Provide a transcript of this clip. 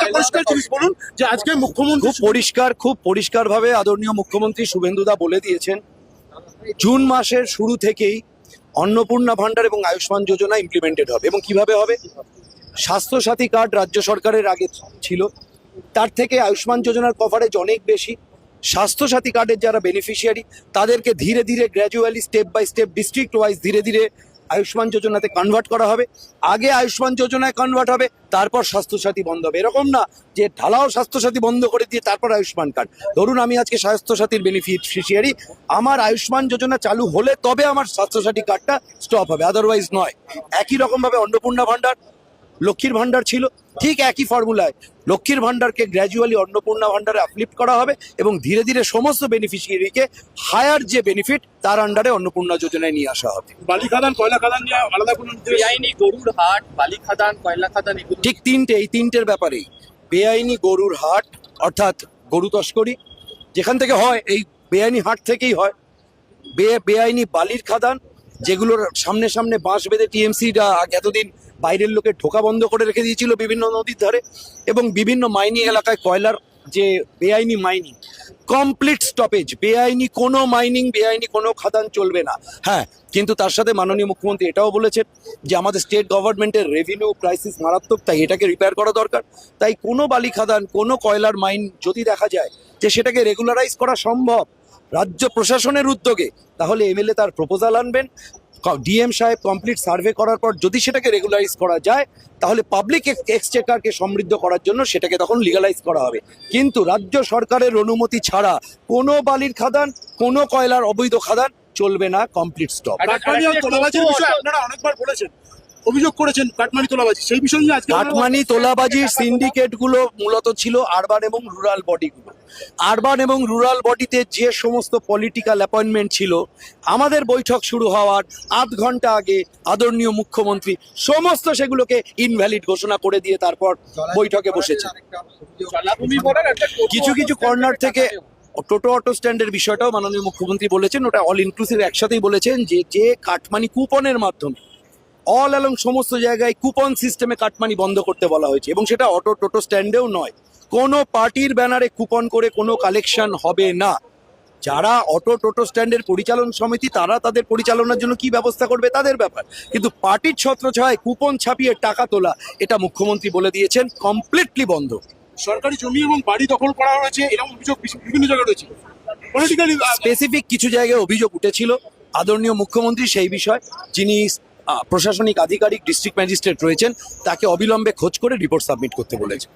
একটা পরিষ্কার জিনিস বলুন যে আজকে মুখ্যমন্ত্রী খুব পরিষ্কারভাবে আদরণীয় মুখ্যমন্ত্রী শুভেন্দুদা বলে দিয়েছেন জুন মাসের শুরু থেকেই অন্নপূর্ণা ভান্ডার এবং আয়ুষ্মান যোজনা ইমপ্লিমেন্টেড হবে। এবং কিভাবে হবে? স্বাস্থ্যসাথী কার্ড রাজ্য সরকারের আগে ছিল, তার থেকে আয়ুষ্মান যোজনার কভারেজ অনেক বেশি। স্বাস্থ্যসাথী কার্ডের যারা বেনিফিশিয়ারি তাদেরকে ধীরে ধীরে gradually step by step district wise ধীরে ধীরে আয়ুষ্মান যোজনাতে কনভার্ট করা হবে। আগে আয়ুষ্মান যোজনায় কনভার্ট হবে, তারপর স্বাস্থ্যসাথী বন্ধ হবে। এরকম না যে ঢালাও স্বাস্থ্যসাথী বন্ধ করে দিয়ে তারপর আয়ুষ্মান কার্ড। ধরুন আমি আজকে স্বাস্থ্যসাথীর বেনিফিশিয়ারি, আমার আয়ুষ্মান যোজনা চালু হলে তবে আমার স্বাস্থ্যসাথী কার্ডটা স্টপ হবে, আদারওয়াইজ নয়। একই রকমভাবে অন্নপূর্ণা ভান্ডার, লক্ষ্মীর ভান্ডার ছিল, ঠিক একই ফর্মুলায় লক্ষ্মীর ভান্ডারকে গ্র্যাজুয়ালি অন্নপূর্ণা ভান্ডারে আপলিফ্ট করা হবে এবং ধীরে ধীরে সমস্ত বেনিফিশিয়ারিকে হায়ার যে বেনিফিট তার আন্ডারে অন্নপূর্ণা যোজনায় নিয়ে আসা হবে। বালি খাদান কয়লা খাদান নিয়ে আলাদা কোনো বেআইনি গরুর হাট, বালি খাদান, কয়লা খাদান, এগুলো ঠিক এই তিনটের ব্যাপারেই বেআইনি গরুর হাট অর্থাৎ গরু তস্করি যেখান থেকে হয়, এই বেআইনি হাট থেকেই হয়। বেআইনি বালির খাদান, যেগুলোর সামনে সামনে বাঁশ বেঁধে টিএমসি এতদিন বাইরের লোকের ঢোকা বন্ধ করে রেখে দিয়েছিল বিভিন্ন নদীর ধারে, এবং বিভিন্ন মাইনিং এলাকায় কয়লার যে বেআইনি মাইনিং, কমপ্লিট স্টপেজ। বেআইনি কোনো মাইনিং, বেআইনি কোনো খাদান চলবে না। হ্যাঁ, কিন্তু তার সাথে মাননীয় মুখ্যমন্ত্রী এটাও বলেছেন যে আমাদের স্টেট গভর্নমেন্টের রেভিনিউ ক্রাইসিস মারাত্মক, তাই এটাকে রিপেয়ার করা দরকার। তাই কোনো বালি খাদান, কোনো কয়লার মাইন যদি দেখা যায় যে সেটাকে রেগুলারাইজ করা সম্ভব রাজ্য প্রশাসনের উদ্যোগে, তাহলে এমএলএ তার প্রপোজাল আনবেন, ডিএম সাহেব কমপ্লিট সার্ভে করার পর যদি সেটাকে রেগুলারাইজ করা যায় তাহলে পাবলিক এক্সচেকারকে সমৃদ্ধ করার জন্য সেটাকে তখন লিগালাইজ করা হবে। কিন্তু রাজ্য সরকারের অনুমতি ছাড়া কোনো বালির খাদান, কোনো কয়লার অবৈধ খাদান চলবে না, কমপ্লিট স্টপ। কাটমানি আর তোলাবাজির বিষয়ে আপনারা অনেকবার বলেছেন, অভিযোগ করেছেন কাটমানি তোলাবাজি, সেই বিষয় নিয়ে আজকে কাটমানি তোলাবাজির সিন্ডিকেট গুলো মূলত ছিল আরবান এবং রুরাল বডিগুলো। আরবান এবং রুরাল বডিতে যে সমস্ত পলিটিক্যাল অ্যাপয়েন্টমেন্ট ছিল, আমাদের বৈঠক শুরু হওয়ার আধ ঘন্টা আগে আদরণীয় মুখ্যমন্ত্রী সমস্ত সেগুলোকে ইনভ্যালিড ঘোষণা করে দিয়ে তারপর বৈঠকে বসেছে। কিছু কিছু কর্নার থেকে টোটো অটো স্ট্যান্ডের বিষয়টাও মাননীয় মুখ্যমন্ত্রী বলেছেন, ওটা অল ইনক্লুসিভ একসাথেই বলেছেন যে কাটমানি কুপনের মাধ্যমে অল অ্যালং সমস্ত জায়গায় কুপন সিস্টেমে কাটমানি বন্ধ করতে বলা হয়েছে, এবং সেটা অটো টোটো স্ট্যান্ডেও নয়। কোনো পার্টির ব্যানারে কুপন করে কোনো কালেকশন হবে না। যারা অটো টোটো স্ট্যান্ডের পরিচালন সমিতি, তারা তাদের পরিচালনার জন্য কি ব্যবস্থা করবে তাদের ব্যাপার, কিন্তু পার্টির ছত্রছায়ায় কুপন ছাপিয়ে টাকা তোলা, এটা মুখ্যমন্ত্রী বলে দিয়েছেন কমপ্লিটলি বন্ধ। সরকারি জমি এবং বাড়ি দখল করা হয়েছে এরকম অভিযোগ বিভিন্ন জায়গায় রয়েছে। পলিটিক্যালি স্পেসিফিক কিছু জায়গায় অভিযোগ উঠেছিল, আদরণীয় মুখ্যমন্ত্রী সেই বিষয়, যিনি প্রশাসনিক আধিকারিক ডিস্ট্রিক্ট ম্যাজিস্ট্রেট রয়েছেন, তাকে অবিলম্বে খোঁজ করে রিপোর্ট সাবমিট করতে বলেছেন।